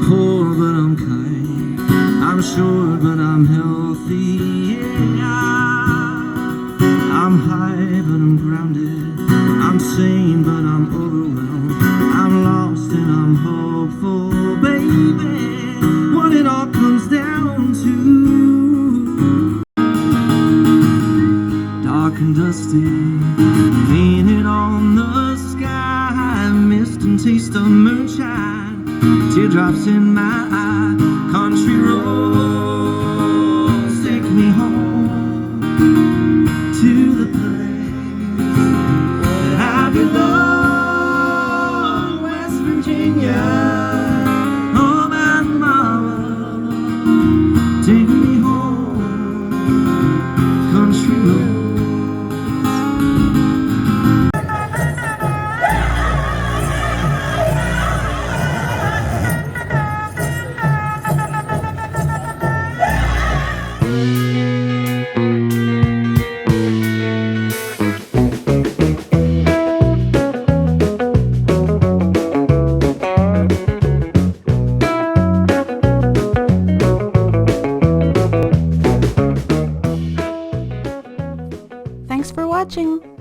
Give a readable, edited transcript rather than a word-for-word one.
poor but I'm kind, I'm short but I'm healthy, yeah. I'm high but I'm grounded, I'm sane but I'm overwhelmed, I'm lost and I'm hopeful, baby. What it all comes down to, dark and dusty, painted on the sky, mist and taste of moonshine, teardrops in my eye, country roads take me home to the place that I belong, West Virginia. Oh, my mama, take me home, country roads. Thanks for watching!